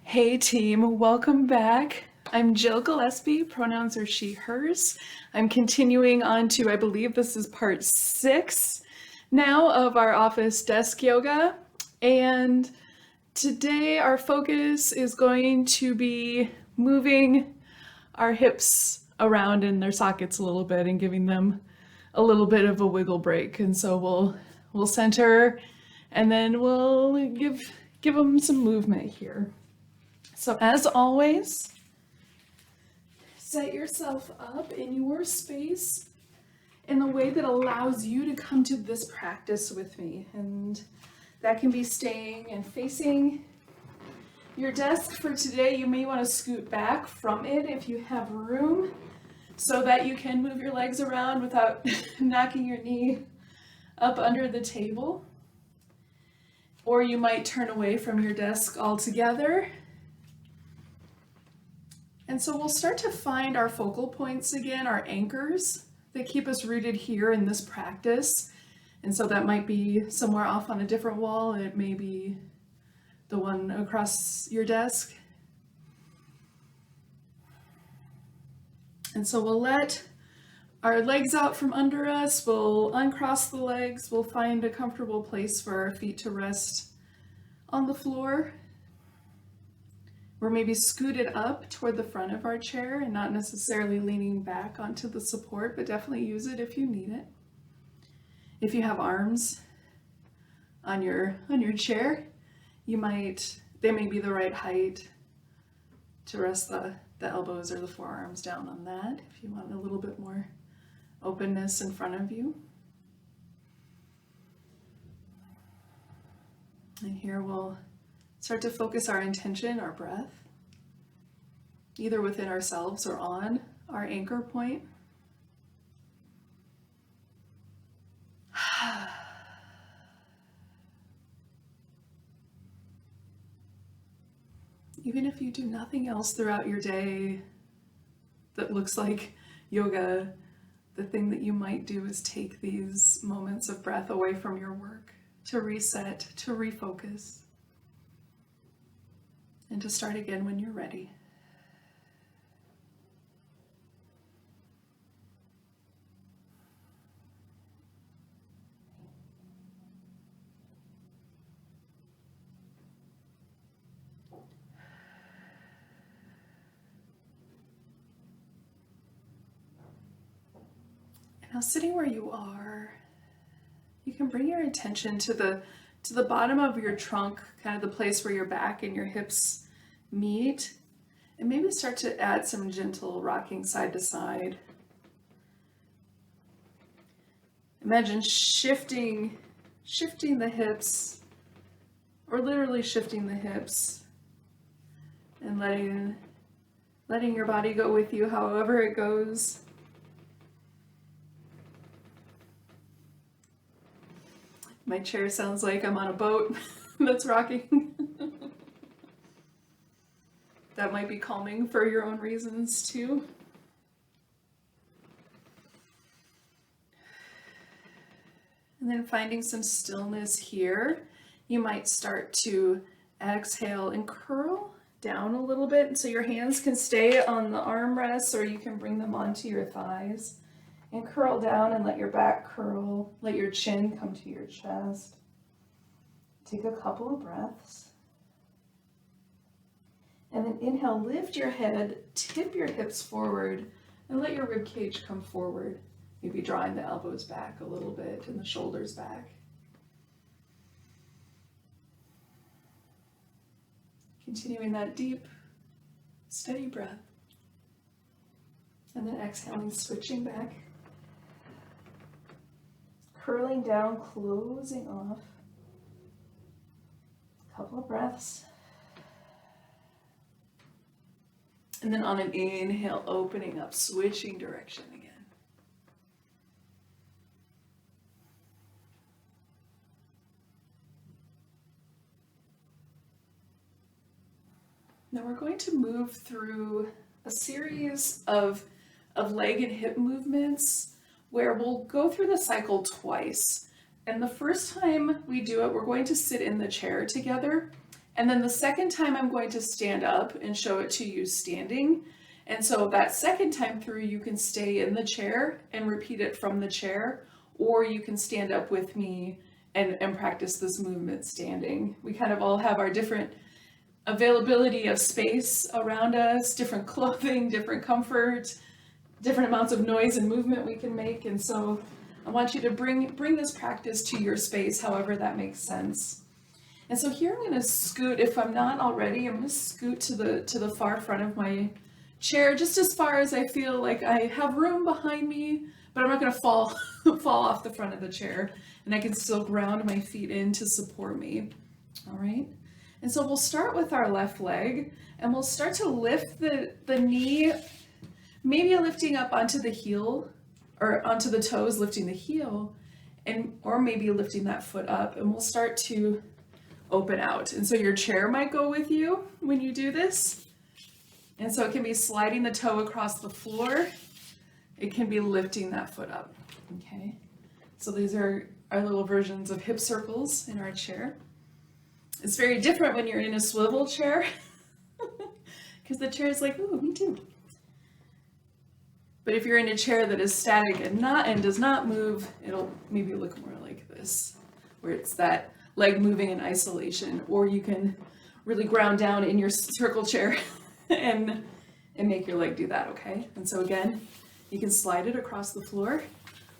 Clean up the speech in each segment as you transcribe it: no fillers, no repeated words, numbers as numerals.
Hey team, welcome back. I'm Jill Gillespie, pronouns are she, hers. I'm continuing on to, I believe this is part 6 now of our office desk yoga. And today our focus is going to be moving our hips around in their sockets a little bit and giving them a little bit of a wiggle break. And so we'll center and then we'll give them some movement here. So as always, set yourself up in your space in a way that allows you to come to this practice with me. And that can be staying and facing your desk. For today, you may want to scoot back from it if you have room so that you can move your legs around without knocking your knee up under the table. Or you might turn away from your desk altogether. And so we'll start to find our focal points again, our anchors that keep us rooted here in this practice. And so that might be somewhere off on a different wall. It may be the one across your desk. And so we'll let our legs out from under us. We'll uncross the legs. We'll find a comfortable place for our feet to rest on the floor. We're maybe scooted up toward the front of our chair and not necessarily leaning back onto the support, but definitely use it if you need it. If you have arms on your chair, they may be the right height to rest the elbows or the forearms down on that if you want a little bit more openness in front of you. And here we'll start to focus our intention, our breath, either within ourselves or on our anchor point. Even if you do nothing else throughout your day that looks like yoga, the thing that you might do is take these moments of breath away from your work to reset, to refocus, and to start again when you're ready. Now, sitting where you are, you can bring your attention to the bottom of your trunk, kind of the place where your back and your hips meet, and maybe start to add some gentle rocking side to side. Imagine shifting the hips, or literally shifting the hips, and letting your body go with you however it goes. My chair sounds like I'm on a boat that's rocking. That might be calming for your own reasons too. And then finding some stillness here, you might start to exhale and curl down a little bit. So your hands can stay on the armrests, or you can bring them onto your thighs. And curl down and let your back curl, let your chin come to your chest. Take a couple of breaths. And then inhale, lift your head, tip your hips forward, and let your rib cage come forward. Maybe drawing the elbows back a little bit and the shoulders back. Continuing that deep, steady breath. And then exhaling, switching back. Curling down, closing off. A couple of breaths. And then on an inhale, opening up, switching direction again. Now we're going to move through a series of leg and hip movements where we'll go through the cycle twice. And the first time we do it, we're going to sit in the chair together. And then the second time I'm going to stand up and show it to you standing. And so that second time through, you can stay in the chair and repeat it from the chair, or you can stand up with me and practice this movement standing. We kind of all have our different availability of space around us, different clothing, different comfort, different amounts of noise and movement we can make. And so I want you to bring this practice to your space, however that makes sense. And so here I'm going to scoot, if I'm not already, I'm going to scoot to the far front of my chair, just as far as I feel like I have room behind me, but I'm not going to fall off the front of the chair, and I can still ground my feet in to support me. All right. And so we'll start with our left leg, and we'll start to lift the knee, maybe lifting up onto the heel, or onto the toes, lifting the heel, or maybe lifting that foot up, and we'll start to open out. And so your chair might go with you when you do this. And so it can be sliding the toe across the floor. It can be lifting that foot up. Okay. So these are our little versions of hip circles in our chair. It's very different when you're in a swivel chair because the chair is like, ooh, me too. But if you're in a chair that is static and does not move, it'll maybe look more like this, where it's that leg moving in isolation, or you can really ground down in your circle chair and make your leg do that, okay? And so again, you can slide it across the floor,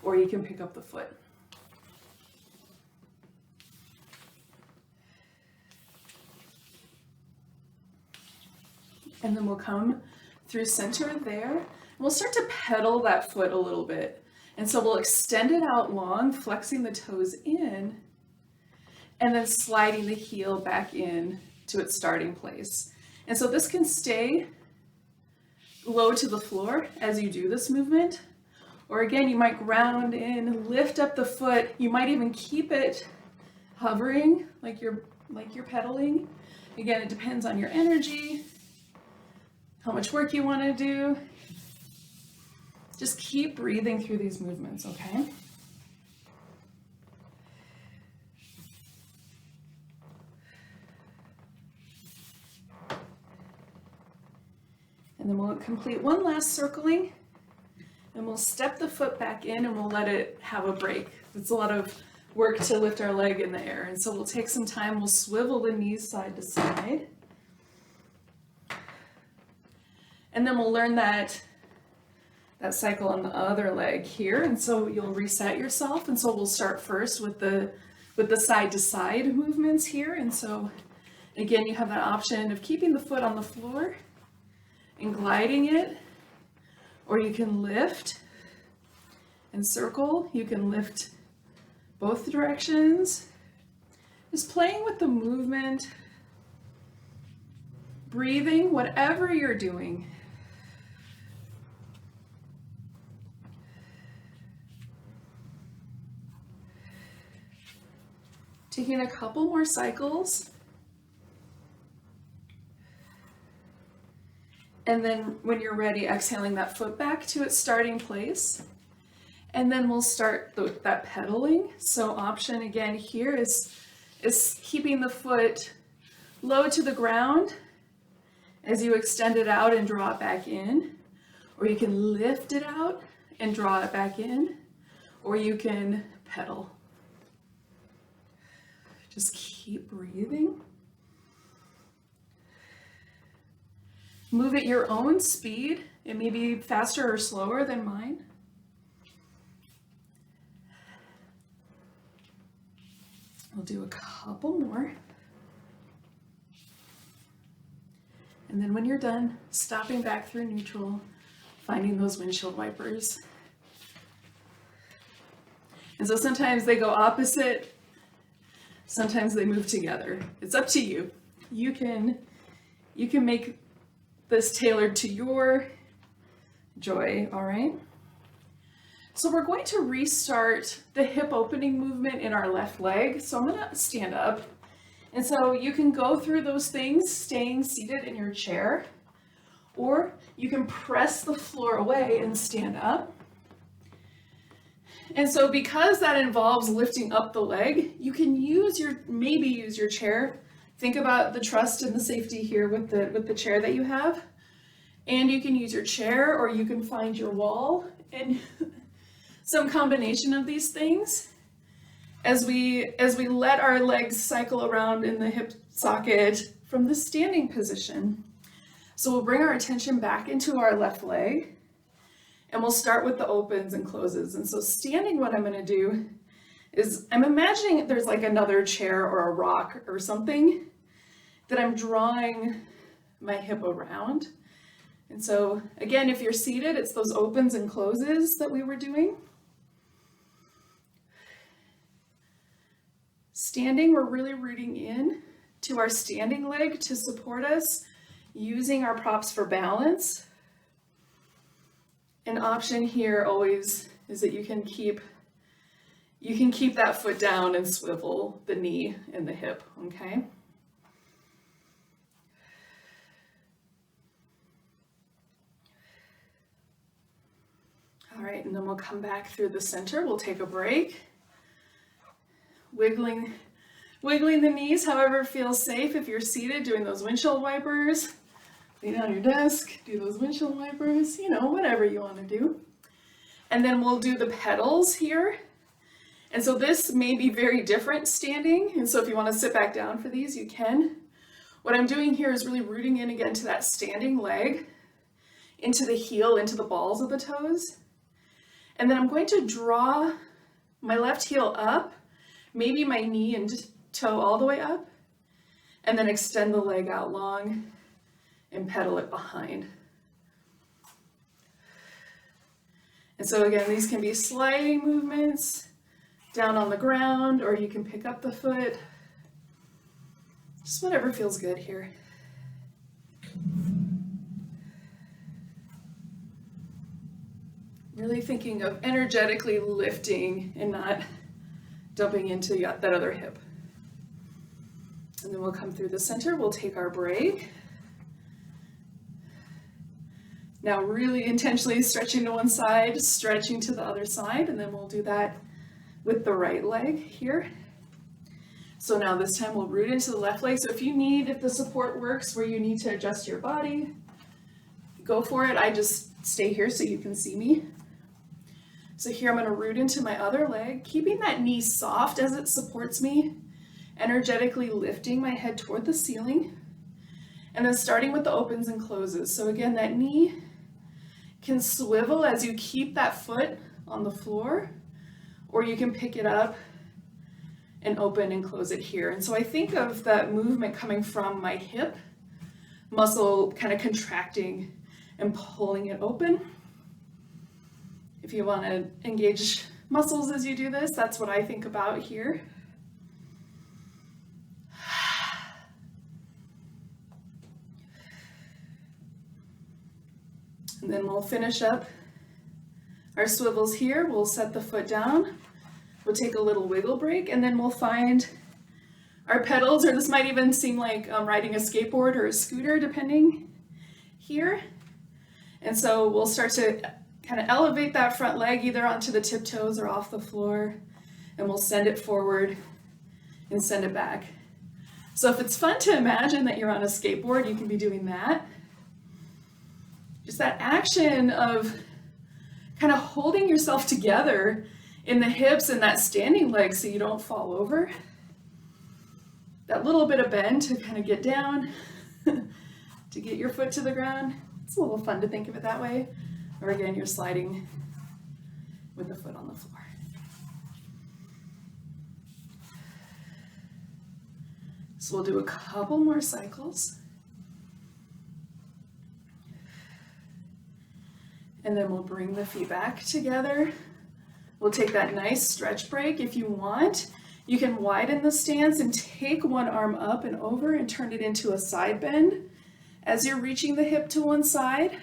or you can pick up the foot. And then we'll come through center there. And we'll start to pedal that foot a little bit. And so we'll extend it out long, flexing the toes in, and then sliding the heel back in to its starting place. And so this can stay low to the floor as you do this movement. Or again, you might ground in, lift up the foot. You might even keep it hovering like you're pedaling. Again, it depends on your energy, how much work you want to do. Just keep breathing through these movements, okay? And then we'll complete one last circling, and we'll step the foot back in and we'll let it have a break. It's a lot of work to lift our leg in the air. And so we'll take some time, we'll swivel the knees side to side. And then we'll learn that cycle on the other leg here. And so you'll reset yourself. And so we'll start first with the side to side movements here. And so again, you have that option of keeping the foot on the floor and gliding it, or you can lift and circle. You can lift both directions. Just playing with the movement, breathing, whatever you're doing. Taking a couple more cycles. And then when you're ready, exhaling that foot back to its starting place. And then we'll start that pedaling. So option again here is keeping the foot low to the ground as you extend it out and draw it back in. Or you can lift it out and draw it back in. Or you can pedal. Just keep breathing. Move at your own speed. It may be faster or slower than mine. We'll do a couple more. And then when you're done, stopping back through neutral, finding those windshield wipers. And so sometimes they go opposite, sometimes they move together. It's up to you. You can make this tailored to your joy, all right? So we're going to restart the hip opening movement in our left leg. So I'm gonna stand up. And so you can go through those things staying seated in your chair, or you can press the floor away and stand up. And so because that involves lifting up the leg, you can maybe use your chair Think about the trust and the safety here with the chair that you have. And you can use your chair, or you can find your wall, and some combination of these things as we let our legs cycle around in the hip socket from the standing position. So we'll bring our attention back into our left leg, and we'll start with the opens and closes. And so standing, what I'm going to do is I'm imagining there's like another chair or a rock or something that I'm drawing my hip around. And so again, if you're seated, it's those opens and closes that we were doing. Standing, we're really rooting in to our standing leg to support us, using our props for balance. An option here always is that you can keep that foot down and swivel the knee and the hip, okay? All right, and then we'll come back through the center. We'll take a break. Wiggling the knees, however feels safe. If you're seated, doing those windshield wipers, lay down your desk, do those windshield wipers, whatever you want to do. And then we'll do the pedals here. And so this may be very different standing. And so if you want to sit back down for these, you can. What I'm doing here is really rooting in again to that standing leg, into the heel, into the balls of the toes. And then I'm going to draw my left heel up, maybe my knee and toe all the way up, and then extend the leg out long and pedal it behind. And so again, these can be sliding movements down on the ground, or you can pick up the foot. Just whatever feels good here. Really thinking of energetically lifting and not dumping into that other hip. And then we'll come through the center, we'll take our break. Now really intentionally stretching to one side, stretching to the other side, and then we'll do that with the right leg here. So now this time we'll root into the left leg. So if the support works where you need to adjust your body, go for it. I just stay here so you can see me. So here I'm going to root into my other leg, keeping that knee soft as it supports me, energetically lifting my head toward the ceiling, and then starting with the opens and closes. So again, that knee can swivel as you keep that foot on the floor, or you can pick it up and open and close it here. And so I think of that movement coming from my hip muscle kind of contracting and pulling it open. If you want to engage muscles as you do this, that's what I think about here. And then we'll finish up our swivels here. We'll set the foot down. We'll take a little wiggle break, and then we'll find our pedals, or this might even seem like riding a skateboard or a scooter, depending here. And so we'll start to kind of elevate that front leg either onto the tiptoes or off the floor, and we'll send it forward and send it back. So if it's fun to imagine that you're on a skateboard, you can be doing that. Just that action of kind of holding yourself together in the hips and that standing leg so you don't fall over. That little bit of bend to kind of get down, to get your foot to the ground. It's a little fun to think of it that way. Or again, you're sliding with the foot on the floor. So we'll do a couple more cycles. And then we'll bring the feet back together. We'll take that nice stretch break. If you want, you can widen the stance and take one arm up and over and turn it into a side bend as you're reaching the hip to one side.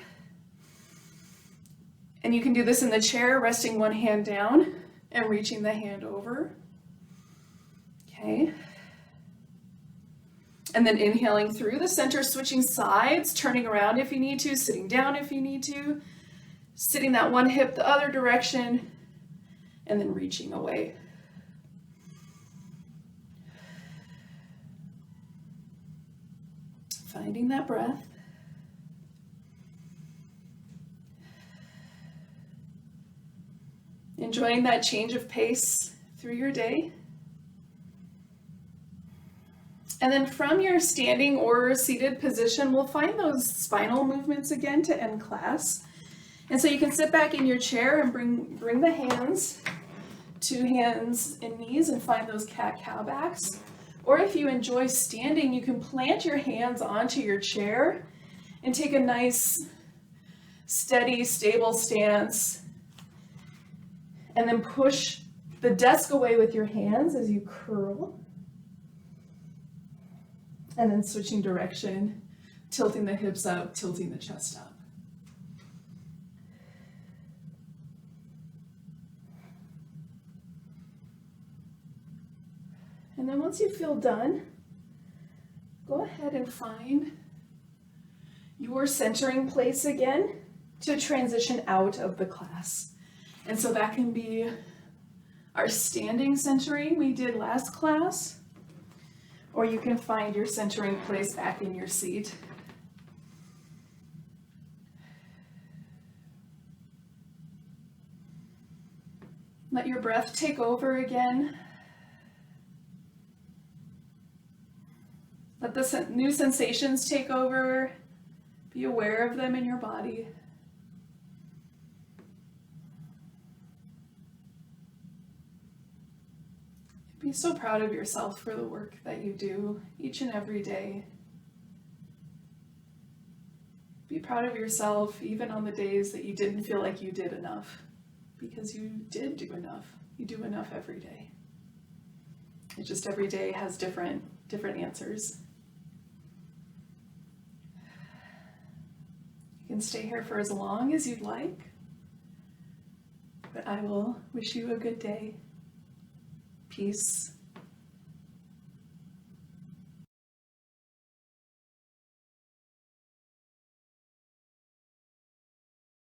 And you can do this in the chair, resting one hand down and reaching the hand over. Okay. And then inhaling through the center, switching sides, turning around if you need to, sitting down if you need to, sitting that one hip the other direction, and then reaching away. Finding that breath. Enjoying that change of pace through your day. And then from your standing or seated position, we'll find those spinal movements again to end class. And so you can sit back in your chair and bring the hands to hands and knees and find those cat-cow backs. Or if you enjoy standing, you can plant your hands onto your chair and take a nice, steady, stable stance. And then push the desk away with your hands as you curl. And then switching direction, tilting the hips up, tilting the chest up. And then once you feel done, go ahead and find your centering place again to transition out of the class. And so that can be our standing centering we did last class, or you can find your centering place back in your seat. Let your breath take over again. Let the new sensations take over. Be aware of them in your body. Be so proud of yourself for the work that you do each and every day. Be proud of yourself even on the days that you didn't feel like you did enough, because you did do enough. You do enough every day. It's just every day has different answers. You can stay here for as long as you'd like, but I will wish you a good day. Peace.